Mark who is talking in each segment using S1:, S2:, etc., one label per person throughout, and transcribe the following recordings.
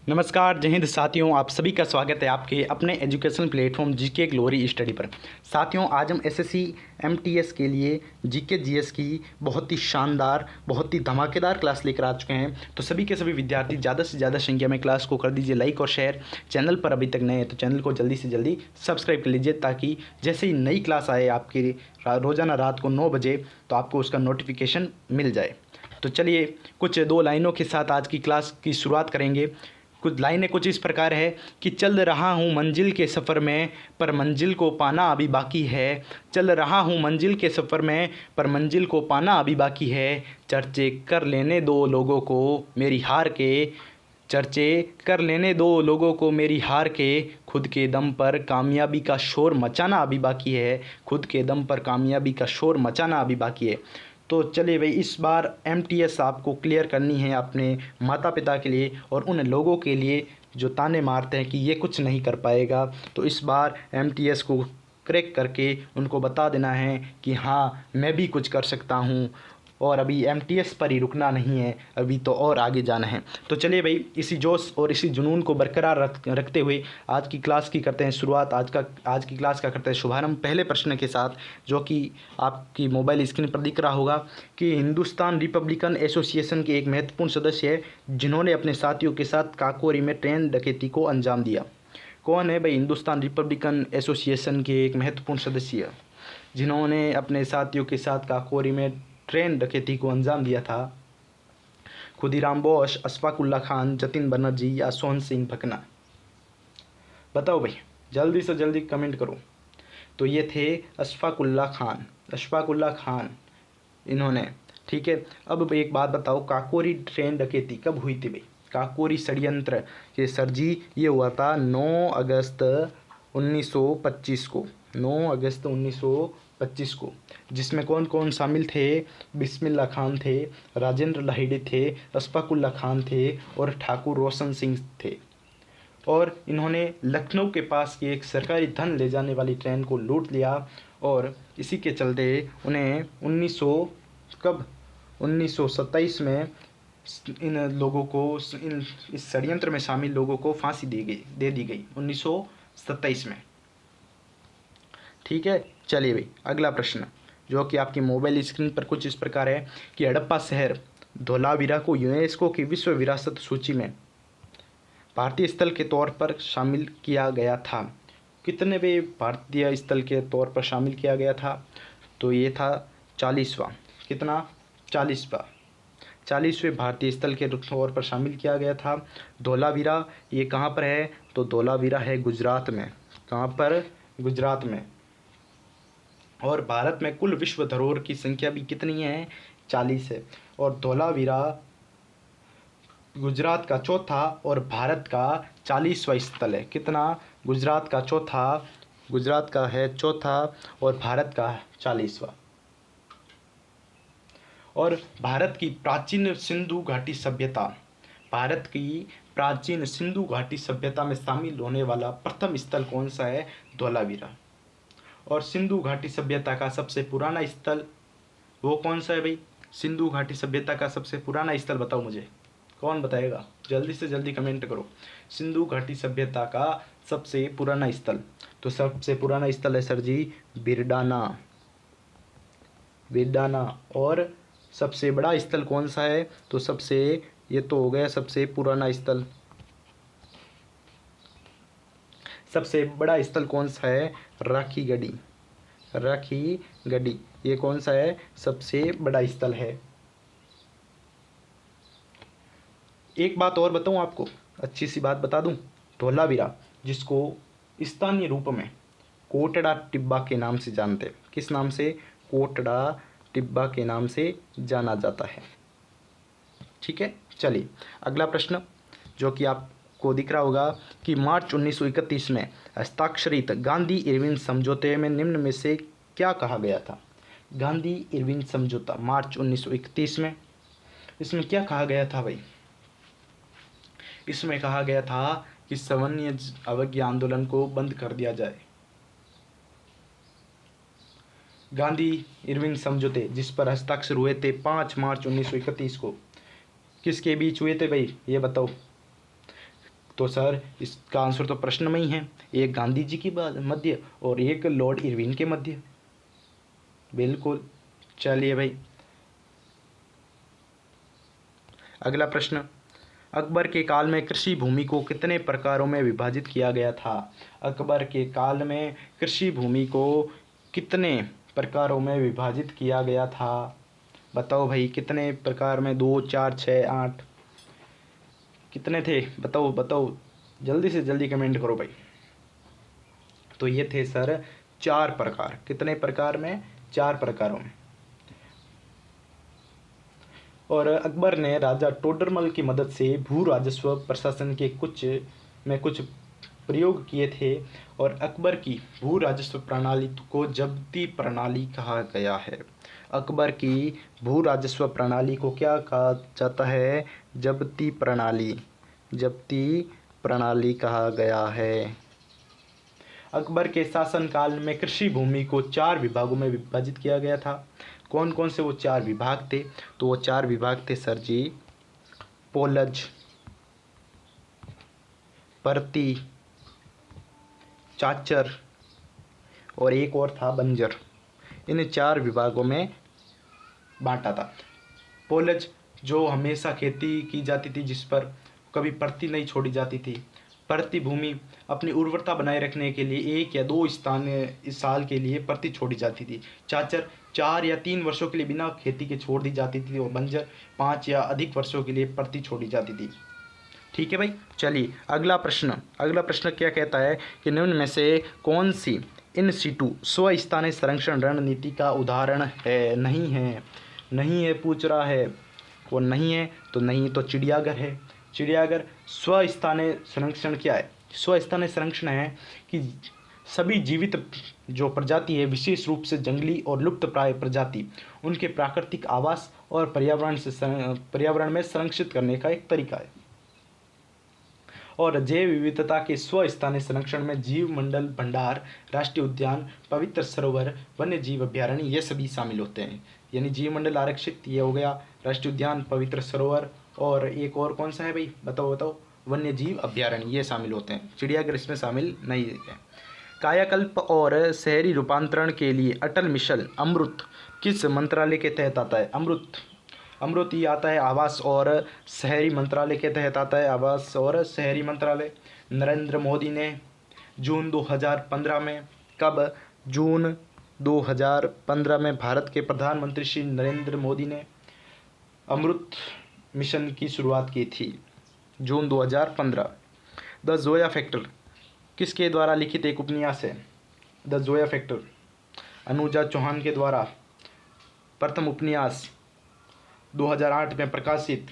S1: नमस्कार, जय हिंद साथियों। आप सभी का स्वागत है आपके अपने education platform GK glory study पर। साथियों, आज हम एसएससी एमटीएस के लिए जीके जीएस की बहुत ही शानदार, बहुत ही धमाकेदार क्लास लेकर आ चुके हैं। तो सभी के सभी विद्यार्थी ज़्यादा से ज़्यादा संख्या में क्लास को कर दीजिए लाइक और शेयर। चैनल पर अभी तक नए हैं तो चैनल को जल्दी से जल्दी सब्सक्राइब कर लीजिए, ताकि जैसे ही नई क्लास आए आपकी रोज़ाना रात को 9 बजे तो आपको उसका नोटिफिकेशन मिल जाए। तो चलिए कुछ 2 लाइनों के साथ आज की क्लास की शुरुआत करेंगे। कुछ लाइनें कुछ इस प्रकार है कि चल रहा हूँ मंजिल के सफ़र में, पर मंजिल को पाना अभी बाकी है। चल रहा हूँ मंजिल के सफ़र में, पर मंजिल को पाना अभी बाकी है। चर्चे कर लेने दो लोगों को मेरी हार के, चर्चे कर लेने दो लोगों को मेरी हार के। खुद के दम पर कामयाबी का शोर मचाना अभी बाकी है। खुद के दम पर कामयाबी का शोर मचाना अभी बाकी है। तो चलिए भाई, इस बार एमटीएस आपको क्लियर करनी है अपने माता पिता के लिए और उन लोगों के लिए जो ताने मारते हैं कि ये कुछ नहीं कर पाएगा। तो इस बार एमटीएस को क्रैक करके उनको बता देना है कि हाँ, मैं भी कुछ कर सकता हूँ और अभी एमटीएस पर ही रुकना नहीं है, अभी तो और आगे जाना है। तो चलिए भाई, इसी जोश और इसी जुनून को बरकरार रखते हुए आज की क्लास की करते हैं शुरुआत। आज की क्लास का करते हैं शुभारंभ पहले प्रश्न के साथ, जो कि आपकी मोबाइल स्क्रीन पर दिख रहा होगा कि हिंदुस्तान रिपब्लिकन एसोसिएशन के एक महत्वपूर्ण सदस्य है जिन्होंने अपने साथियों के साथ काकोरी में ट्रेन डकैती को अंजाम दिया। कौन है भाई हिंदुस्तान रिपब्लिकन एसोसिएशन के एक महत्वपूर्ण सदस्य जिन्होंने अपने साथियों के साथ काकोरी में ट्रेन डकैती को अंजाम दिया था? खुदीराम बोस, अशफाक उल्ला खान, जतिन बनर्जी या सोहन सिंह भकना? बताओ भाई, जल्दी से जल्दी कमेंट करो। तो ये थे अशफाक उल्ला खान। अशफाक उल्ला खान इन्होंने, ठीक है। अब एक बात बताओ, काकोरी ट्रेन डकैती कब हुई थी भाई? काकोरी षड्यंत्र ये सर जी ये हुआ था 9 अगस्त 1925 को। 9 अगस्त 1925 को, जिसमें कौन कौन शामिल थे? बिस्मिल्लाह खान थे, राजेंद्र लाहिड़ी थे, अशफाक उल्ला खान थे और ठाकुर रोशन सिंह थे। और इन्होंने लखनऊ के पास की एक सरकारी धन ले जाने वाली ट्रेन को लूट लिया और इसी के चलते उन्हें 1927 में इन लोगों को इस षड्यंत्र में शामिल लोगों को फांसी दे दी गई 1927 में। ठीक है, चलिए भाई अगला प्रश्न, जो कि आपकी मोबाइल स्क्रीन पर कुछ इस प्रकार है कि हड़प्पा शहर धोलावीरा को यूनेस्को की विश्व विरासत सूची में भारतीय स्थल के तौर पर शामिल किया गया था। कितने भी भारतीय स्थल के तौर पर शामिल किया गया था? तो ये था 40वां। कितना? 40वें भारतीय स्थल के तौर पर शामिल किया गया था। धोलावीरा ये कहाँ पर है? तो धोलावीरा है गुजरात में। कहाँ पर? गुजरात में। और भारत में कुल विश्व धरोहर की संख्या भी कितनी है? 40 है। और धोलावीरा गुजरात का चौथा और भारत का 40वां स्थल है। कितना? गुजरात का है चौथा और भारत का 40वां। और भारत की प्राचीन सिंधु घाटी सभ्यता में शामिल होने वाला प्रथम स्थल कौन सा है? धोलावीरा। और सिंधु घाटी सभ्यता का सबसे पुराना स्थल वो कौन सा है भाई? सिंधु घाटी सभ्यता का सबसे पुराना स्थल बताओ मुझे, कौन बताएगा? जल्दी से जल्दी कमेंट करो। सिंधु घाटी सभ्यता का सबसे पुराना स्थल, तो सबसे पुराना स्थल है सर जी बिरडाना। और सबसे बड़ा स्थल कौन सा है? तो ये तो हो गया सबसे पुराना स्थल। सबसे बड़ा स्थल कौन सा है? राखीगढ़ी। ये कौन सा है? सबसे बड़ा स्थल है। एक बात और बताऊं आपको, अच्छी सी बात बता दूं। धोलावीरा, जिसको स्थानीय रूप में कोटड़ा टिब्बा के नाम से जानते हैं। किस नाम से? कोटड़ा टिब्बा के नाम से जाना जाता है। ठीक है, चलिए अगला प्रश्न, जो कि आपको दिख रहा होगा कि मार्च 1931 में हस्ताक्षरित गांधी इरविन समझौते में निम्न में से क्या कहा गया था? गांधी इरविन समझौता मार्च 1931 में, इसमें क्या कहा गया था भाई? इसमें कहा गया था कि सवर्णीय अवज्ञा आंदोलन को बंद कर दिया जाए। गांधी इरविन समझौते जिस पर हस्ताक्षर हुए थे 5 मार्च 1931 को, किसके बीच हुए थे भाई? ये बताओ। तो सर इसका आंसर तो प्रश्न में ही है, एक गांधी जी की मध्य और एक लॉर्ड इरविन के मध्य। बिल्कुल। चलिए भाई, अगला प्रश्न, अकबर के काल में कृषि भूमि को कितने प्रकारों में विभाजित किया गया था? अकबर के काल में कृषि भूमि को कितने प्रकारों में विभाजित किया गया था? बताओ भाई, कितने प्रकार में? 2, 4, 6, 8, कितने थे? बताओ बताओ, जल्दी से जल्दी कमेंट करो भाई। तो ये थे सर 4 प्रकार। कितने प्रकार में? 4 प्रकारों में। और अकबर ने राजा टोडरमल की मदद से भू राजस्व प्रशासन के कुछ प्रयोग किए थे। और अकबर की भू राजस्व प्रणाली को जब्ती प्रणाली कहा गया है। अकबर की भू राजस्व प्रणाली को क्या कहा जाता है? जब्ती प्रणाली। जब्ती प्रणाली कहा गया है। अकबर के शासनकाल में कृषि भूमि को 4 विभागों में विभाजित किया गया था। कौन कौन से वो 4 विभाग थे? तो वो 4 विभाग थे सर जी, पोलज, परती, चाचर और एक और था बंजर। इन 4 विभागों में बांटा था। पोलज जो हमेशा खेती की जाती थी, जिस पर कभी परती नहीं छोड़ी जाती थी। परती भूमि अपनी उर्वरता बनाए रखने के लिए 1 या 2 साल के लिए परती छोड़ी जाती थी। चाचर 4 या 3 वर्षों के लिए बिना खेती के छोड़ दी जाती थी। और बंजर 5 या अधिक वर्षों के लिए परती छोड़ी जाती थी। ठीक है भाई। चलिए अगला प्रश्न क्या कहता है कि निम्न में से कौन सी इन सीटू स्वस्थानीय संरक्षण रणनीति का उदाहरण है? नहीं है पूछ रहा है। वो नहीं है तो नहीं, तो चिड़ियाघर है। चिड़ियाघर स्वस्थानीय संरक्षण क्या है? स्वस्थानीय संरक्षण है कि सभी जीवित जो प्रजाति है, विशेष रूप से जंगली और लुप्तप्राय प्रजाति, उनके प्राकृतिक आवास और पर्यावरण में संरक्षित करने का एक तरीका है। और जैव विविधता के स्वस्थानीय संरक्षण में जीव मंडल भंडार, राष्ट्रीय उद्यान, पवित्र सरोवर, वन्य जीव अभ्यारण्य, ये सभी शामिल होते हैं। यानी जीव मंडल आरक्षित ये हो गया, राष्ट्रीय उद्यान, पवित्र सरोवर, और एक और कौन सा है भाई? बताओ। वन्य जीव अभ्यारण्य, ये शामिल होते हैं। चिड़ियाघर इसमें शामिल नहीं है। कायाकल्प और शहरी रूपांतरण के लिए अटल मिशन अमृत किस मंत्रालय के तहत आता है? अमृत ये आता है आवास और शहरी मंत्रालय के तहत आता है। आवास और शहरी मंत्रालय। नरेंद्र मोदी ने जून 2015 में, कब? जून 2015 में भारत के प्रधानमंत्री श्री नरेंद्र मोदी ने अमृत मिशन की शुरुआत की थी, जून 2015। द जोया फैक्टर किसके द्वारा लिखित एक उपन्यास है? द जोया फैक्टर अनुजा चौहान के द्वारा प्रथम उपन्यास 2008 में प्रकाशित।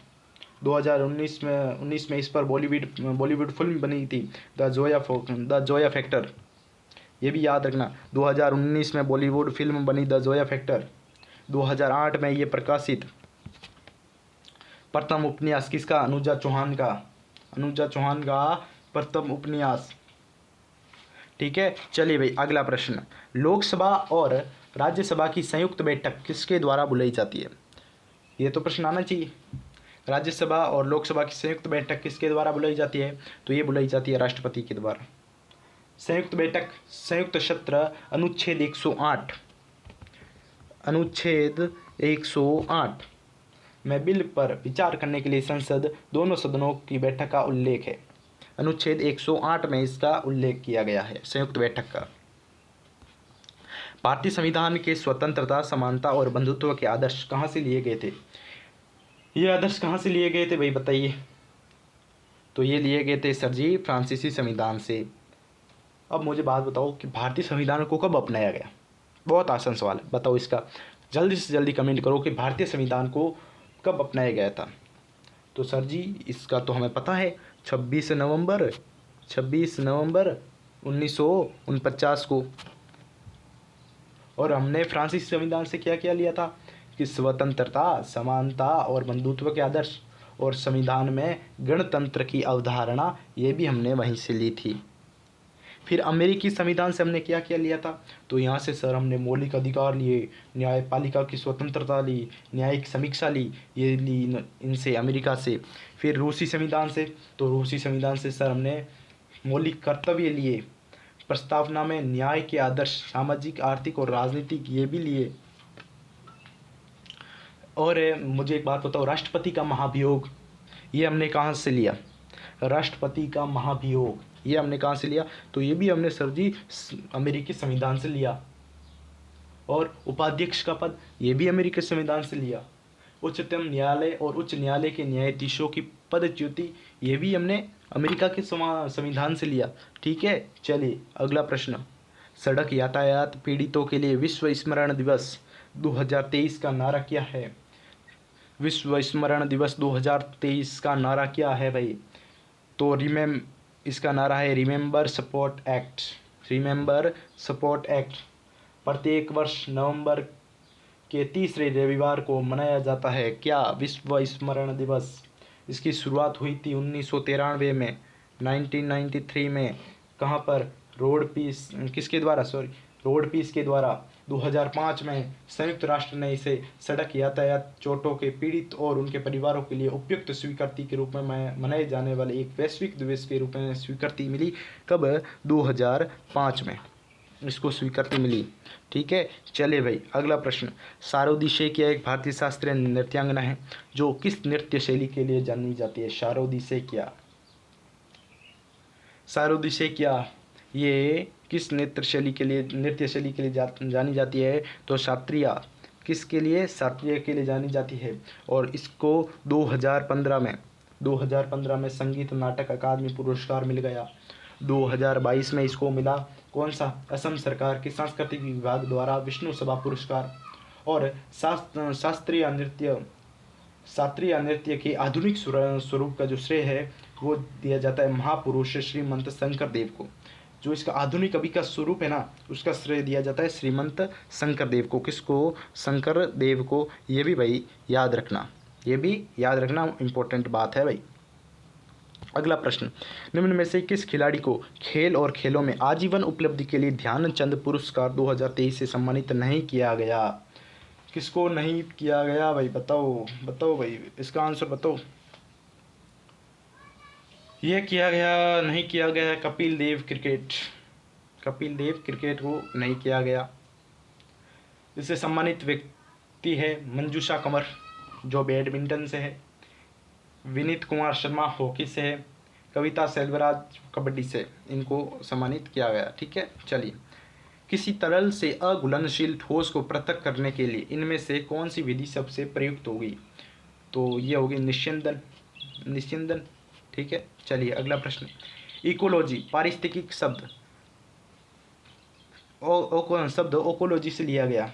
S1: 2019 में इस पर बॉलीवुड फिल्म बनी थी, द जोया फैक्टर। ये भी याद रखना, 2019 में बॉलीवुड फिल्म बनी द जोया फैक्टर। 2008 में ये प्रकाशित प्रथम उपन्यास किसका? अनुजा चौहान का प्रथम उपन्यास। ठीक है। चलिए भाई अगला प्रश्न, लोकसभा और राज्यसभा की संयुक्त बैठक किसके द्वारा बुलाई जाती है? ये तो प्रश्न आना चाहिए। राज्यसभा और लोकसभा की संयुक्त बैठक किसके द्वारा बुलाई जाती है? तो ये बुलाई जाती है राष्ट्रपति के द्वारा। संयुक्त बैठक, संयुक्त सत्र अनुच्छेद 108 में बिल पर विचार करने के लिए संसद दोनों सदनों की बैठक का उल्लेख है। अनुच्छेद 108 में इसका उल्लेख किया गया है, संयुक्त बैठक का। भारतीय संविधान के स्वतंत्रता, समानता और बंधुत्व के आदर्श कहाँ से लिए गए थे? ये आदर्श कहाँ से लिए गए थे भाई, बताइए। तो ये लिए गए थे सर जी फ्रांसीसी संविधान से। अब मुझे बात बताओ कि भारतीय संविधान को कब अपनाया गया? बहुत आसान सवाल है, बताओ इसका। जल्दी से जल्दी कमेंट करो कि भारतीय संविधान को कब अपनाया गया था। तो सर जी इसका तो हमें पता है, 26 नवंबर 1949 को। और हमने फ्रांसीसी संविधान से क्या क्या लिया था कि स्वतंत्रता, समानता और बंधुत्व के आदर्श, और संविधान में गणतंत्र की अवधारणा, ये भी हमने वहीं से ली थी। फिर अमेरिकी संविधान से हमने क्या क्या लिया था, तो यहाँ से सर हमने मौलिक अधिकार लिए, न्यायपालिका की स्वतंत्रता ली, न्यायिक समीक्षा ली, ये ली इनसे अमेरिका से। फिर रूसी संविधान से, तो रूसी संविधान से सर हमने मौलिक कर्तव्य लिए, प्रस्तावना में न्याय के आदर्श, सामाजिक आर्थिक और राजनीतिक ये भी लिए। और मुझे एक बात बताओ, राष्ट्रपति का महाभियोग ये हमने कहाँ से लिया, राष्ट्रपति का महाभियोग ये हमने कहाँ से लिया, तो ये भी हमने सर जी अमेरिकी संविधान से लिया। और उपाध्यक्ष का पद ये भी अमेरिकी संविधान से लिया। उच्चतम न्यायालय और उच्च न्यायालय के न्यायाधीशों की पदच्युति ये भी हमने अमेरिका के संविधान से लिया। ठीक है, चलिए अगला प्रश्न। सड़क यातायात पीड़ितों के लिए विश्व स्मरण दिवस 2023 का नारा क्या है? विश्व स्मरण दिवस 2023 का नारा क्या है भाई? तो इसका नारा है remember support act. Remember support act प्रत्येक वर्ष नवंबर के तीसरे रविवार को मनाया जाता है। क्या विश्व स्मरण दिवस? इसकी शुरुआत हुई थी 1993 में, 1993 में। कहाँ पर? रोड पीस के द्वारा। 2005 में संयुक्त राष्ट्र ने इसे सड़क यातायात चोटों के पीड़ित और उनके परिवारों के लिए उपयुक्त स्वीकृति के रूप में मनाए जाने वाले एक वैश्विक दिवस के रूप में स्वीकृति मिली। कब? 2005 में इसको स्वीकृति मिली। ठीक है, चले भाई अगला प्रश्न। शारोदी शेखिया एक भारतीय शास्त्रीय नृत्यांगना है जो किस नृत्य शैली के लिए जानी जाती है? शारोदी शेखिया ये किस नृत्य शैली के लिए जानी जाती है? तो शास्त्रीय। किसके लिए? शास्त्रीय के लिए जानी जाती है। और इसको 2015 में संगीत नाटक अकादमी पुरस्कार मिल गया। 2022 में इसको मिला कौन सा? असम सरकार के सांस्कृतिक विभाग द्वारा विष्णु सभा पुरस्कार। और शास्त्रीय नृत्य के आधुनिक स्वरूप का जो श्रेय है वो दिया जाता है महापुरुष श्रीमंत शंकर देव को। जो इसका आधुनिक अभी का स्वरूप है ना, उसका श्रेय दिया जाता है श्रीमंत शंकर देव को। किसको? शंकर देव को। ये भी भाई याद रखना, इम्पोर्टेंट बात है भाई। अगला प्रश्न। निम्न में से किस खिलाड़ी को खेल और खेलों में आजीवन उपलब्धि के लिए ध्यानचंद पुरस्कार 2023 से सम्मानित नहीं किया गया? किसको नहीं किया गया भाई? बताओ भाई, इसका आंसर बताओ। ये नहीं किया गया कपिल देव क्रिकेट को नहीं किया गया। इससे सम्मानित व्यक्ति है मंजूषा कमर जो बैडमिंटन से है, विनीत कुमार शर्मा हॉकी से है, कविता सेल्वराज कबड्डी से। इनको सम्मानित किया गया। ठीक है, चलिए। किसी तरल से अघुलनशील ठोस को पृथक करने के लिए इनमें से कौन सी विधि सबसे प्रयुक्त होगी? तो ये होगी निस्यंदन। ठीक है, चलिए अगला प्रश्न। इकोलॉजी पारिस्थितिक शब्द ओकोलॉजी से लिया गया।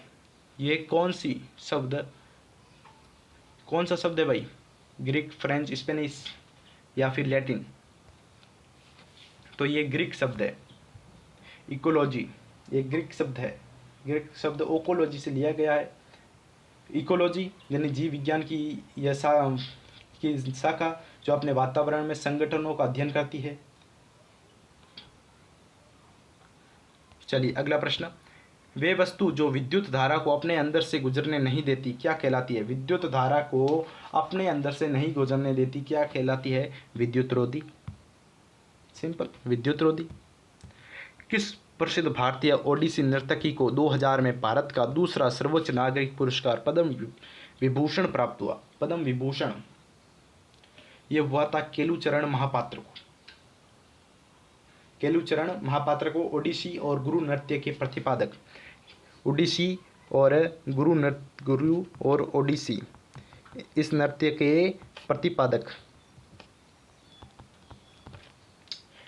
S1: ये कौन सा शब्द है भाई? ग्रीक, फ्रेंच, स्पेनिश या फिर लैटिन? तो ये ग्रीक शब्द है। इकोलॉजी ये ग्रीक शब्द है। ग्रीक शब्द ओकोलॉजी से लिया गया है। इकोलॉजी यानी जीव विज्ञान की शाखा जो अपने वातावरण में संगठनों का अध्ययन करती है। चलिए अगला प्रश्न। वे वस्तु जो विद्युत धारा को अपने अंदर से गुजरने नहीं देती क्या कहलाती है? विद्युत धारा को अपने अंदर से नहीं गुजरने देती क्या कहलाती है? विद्युतरोधी। सिंपल, विद्युतरोधी। किस प्रसिद्ध भारतीय ओडिसी नर्तकी को 2000 में भारत का दूसरा सर्वोच्च नागरिक पुरस्कार पद्म विभूषण प्राप्त हुआ? पद्म विभूषण ये हुआ था केलुचरण महापात्र को। ओडिसी और गुरु नृत्य के प्रतिपादक। गुरु और ओडिसी इस नृत्य के प्रतिपादक।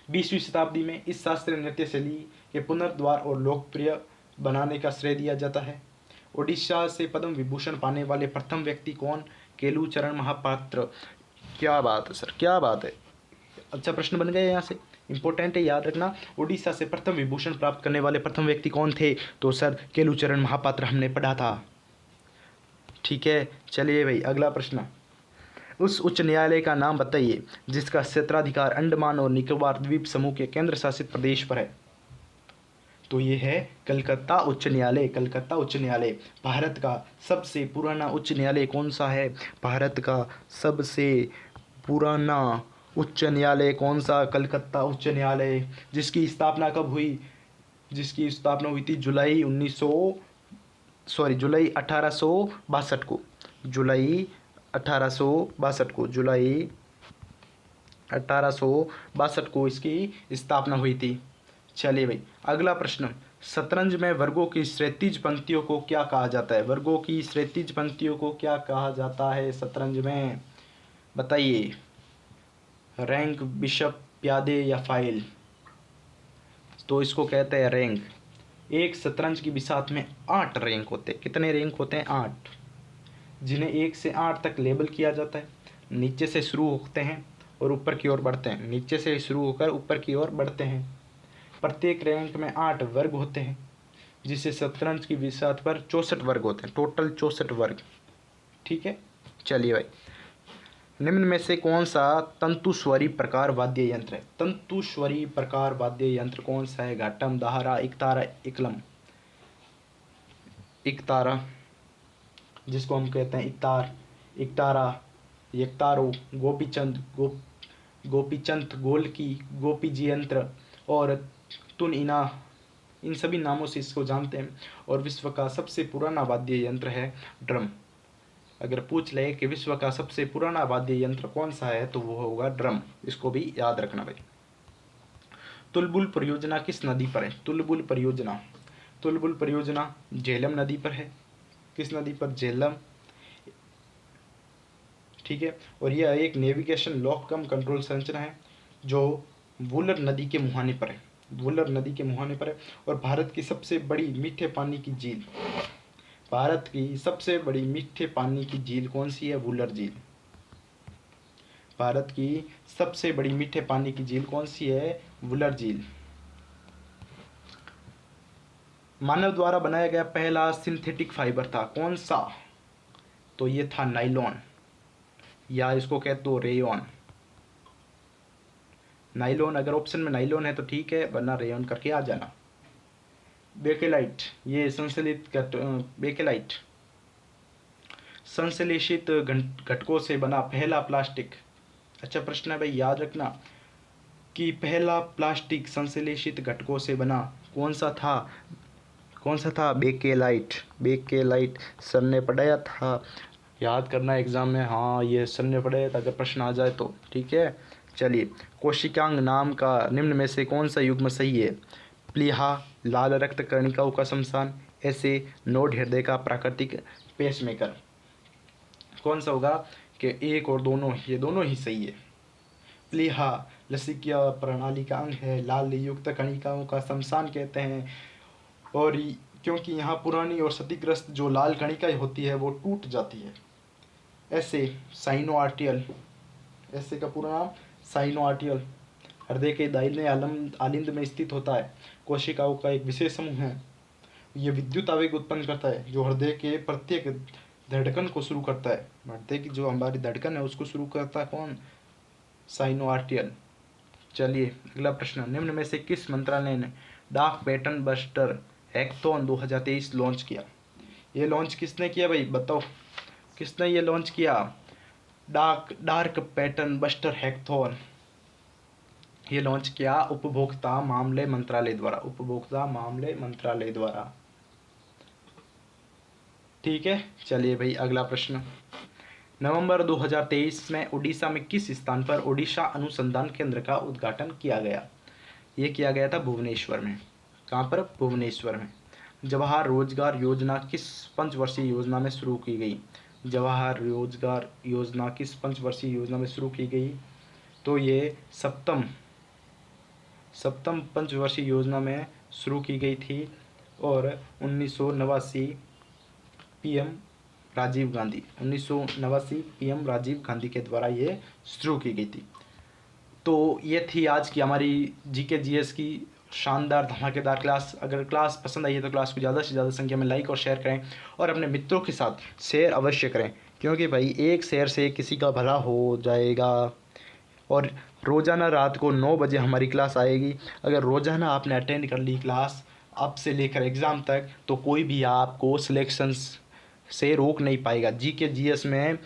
S1: 20वीं शताब्दी में इस शास्त्रीय नृत्य शैली के पुनर्द्वार और लोकप्रिय बनाने का श्रेय दिया जाता है। ओडिशा से पद्म विभूषण पाने वाले प्रथम व्यक्ति कौन? केलुचरण महापात्र। क्या बात है सर, क्या बात है। अच्छा प्रश्न बन गए, यहाँ से इंपॉर्टेंट है, याद रखना। ओडिशा से प्रथम विभूषण प्राप्त करने वाले प्रथम व्यक्ति कौन थे? तो सर केलुचरण महापात्र हमने पढ़ा था। ठीक है, चलिए भाई अगला प्रश्न। उस उच्च न्यायालय का नाम बताइए जिसका क्षेत्राधिकार अंडमान और निकोबार द्वीप समूह के केंद्र शासित प्रदेश पर है। तो ये है कलकत्ता उच्च न्यायालय। कलकत्ता उच्च न्यायालय। भारत का सबसे पुराना उच्च न्यायालय कौन सा है? भारत का सबसे पुराना उच्च न्यायालय कौन सा? कलकत्ता उच्च न्यायालय। जिसकी स्थापना कब हुई? जिसकी स्थापना हुई थी जुलाई 1862 को। जुलाई 1862 को। जुलाई 1862 को इसकी स्थापना हुई थी। चलिए भाई, अगला प्रश्न। शतरंज में वर्गों की क्षैतिज पंक्तियों को क्या कहा जाता है? वर्गों की क्षैतिज पंक्तियों को क्या कहा जाता है शतरंज में? बताइए। रैंक, बिशप, प्यादे या फाइल? तो इसको कहते हैं रैंक। एक शतरंज की बिसात में 8 रैंक होते हैं। कितने रैंक होते हैं? 8, जिन्हें 1 से 8 तक लेबल किया जाता है। नीचे से शुरू होते हैं और ऊपर की ओर बढ़ते हैं। नीचे से शुरू होकर ऊपर की ओर बढ़ते हैं। प्रत्येक रैंक में 8 वर्ग होते हैं, जिससे शतरंज की बिसात पर 64 वर्ग होते हैं। टोटल 64 वर्ग। ठीक है। चलिए भाई, निम्न में से कौन सा तंतुस्वरी प्रकार वाद्य यंत्र है? तंतुस्वरी प्रकार वाद्य यंत्र कौन सा है? घाटम, दाहरा, एकतारा, एकलम। एकतारा, जिसको हम कहते हैं एकतार, एकतारा, एकतारो, गोपीचंद, गोपीचंद, गोलकी, गोपीजी यंत्र और तुन इना, इन सभी नामों से इसको जानते हैं। और विश्व का सबसे पुराना वाद्य यंत्र है ड्रम। अगर पूछ ले कि विश्व का सबसे पुराना वाद्य यंत्र कौन सा है, तो वो होगा ड्रम। इसको भी याद रखना भाई। तुलबुल परियोजना किस नदी पर है? तुलबुल परियोजना, तुलबुल परियोजना झेलम नदी पर है। किस नदी पर? झेलम। ठीक है। और यह एक नेविगेशन लॉक कम कंट्रोल संरचना है जो वुलर नदी के मुहाने पर है। वुलर नदी के मुहाने पर है। और भारत की सबसे बड़ी मीठे पानी की झील, भारत की सबसे बड़ी मीठे पानी की झील कौन सी है? वुलर झील। भारत की सबसे बड़ी मीठे पानी की झील कौन सी है? वुलर झील। मानव द्वारा बनाया गया पहला सिंथेटिक फाइबर था कौन सा? तो ये था नाइलॉन, या इसको कहते दो रेयॉन। नाइलॉन, अगर ऑप्शन में नाइलॉन है तो ठीक है, वरना रेयॉन करके आ जाना। बेकेलाइट, ये संश्लेषित बेकेलाइट संश्लेषित घटकों से बना पहला प्लास्टिक। अच्छा प्रश्न है भाई, याद रखना कि पहला प्लास्टिक संश्लेषित घटकों से बना कौन सा था? कौन सा था? बेकेलाइट। बेकेलाइट सर ने पढ़ाया था, याद करना एग्जाम में। हाँ, ये सर ने पढ़ाया था, अगर प्रश्न आ जाए तो। ठीक है। चलिए, कोशिकांग नाम का निम्न में से कौन सा युग्म सही है? प्लीहा, लाल रक्त कणिकाओं का शमशान, ऐसे नोड हृदय का प्राकृतिक पेसमेकर। कौन सा होगा? कि एक और दोनों, ये दोनों ही सही है। प्लीहा लसिकीय प्रणाली का अंग है। लाल युक्त कणिकाओं का शमशान कहते हैं, और क्योंकि यहाँ पुरानी और क्षतिग्रस्त जो लाल कणिकाएं होती है वो टूट जाती है। ऐसे साइनो आर्टियल, ऐसे का पूरा नाम साइनो आर्टियल, हृदय के दाहिने आलिंद में स्थित होता है। कोशिकाओं का एक विशेष समूह है। ये विद्युत आवेग उत्पन्न करता है जो हृदय के प्रत्येक धड़कन को शुरू करता है। हृदय की जो हमारी धड़कन है उसको शुरू करता है कौन? Sinoatrial. चलिए, अगला प्रश्न। निम्न में से किस मंत्रालय ने dark pattern buster hackathon 2023 launch किया? ये लॉन्च किसने किया भाई? बताओ, किसने ये लॉन्च किया? डार्क पैटर्न बस्टर हैकथॉन ये लॉन्च किया उपभोक्ता मामले मंत्रालय द्वारा। उपभोक्ता मामले मंत्रालय द्वारा। ठीक है। चलिए भाई, अगला प्रश्न। नवंबर 2023 में उड़ीसा में किस स्थान पर ओडिशा अनुसंधान केंद्र का उद्घाटन किया गया? ये किया गया था भुवनेश्वर में। कहाँ पर? भुवनेश्वर में। जवाहर रोजगार योजना किस पंचवर्षीय योजना में शुरू की गई? जवाहर रोजगार योजना किस पंचवर्षीय योजना में शुरू की गई? तो ये सप्तम पंचवर्षीय योजना में शुरू की गई थी, और 1989 पीएम राजीव गांधी 1989 पीएम राजीव गांधी के द्वारा ये शुरू की गई थी। तो ये थी आज की हमारी जीके जीएस की शानदार धमाकेदार क्लास। अगर क्लास पसंद आई है तो क्लास को ज़्यादा से ज़्यादा संख्या में लाइक और शेयर करें, और अपने मित्रों के साथ शेयर अवश्य करें, क्योंकि भाई एक शेयर से किसी का भला हो जाएगा। और रोज़ाना रात को 9 बजे हमारी क्लास आएगी। अगर रोज़ाना आपने अटेंड कर ली क्लास, अब से लेकर एग्ज़ाम तक, तो कोई भी आपको सिलेक्शंस से रोक नहीं पाएगा। जीके जीएस में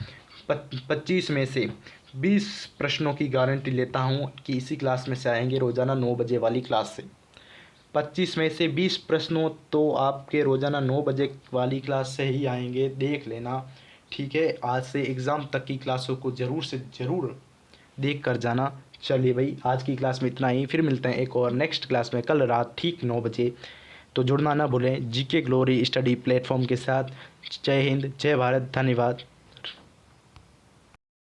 S1: 25 में से 20 प्रश्नों की गारंटी लेता हूँ कि इसी क्लास में से आएंगे, रोज़ाना 9 बजे वाली क्लास से। 25 में से 20 प्रश्नों तो आपके रोज़ाना 9 बजे वाली क्लास से ही आएंगे, देख लेना। ठीक है, आज से एग्ज़ाम तक की क्लासों को ज़रूर से ज़रूर देख कर जाना। चलिए भाई, आज की क्लास में इतना ही, फिर मिलते हैं एक और नेक्स्ट क्लास में कल रात ठीक 9 बजे। तो जुड़ना ना भूलें जीके ग्लोरी स्टडी प्लेटफॉर्म के साथ। जय हिंद, जय भारत, धन्यवाद।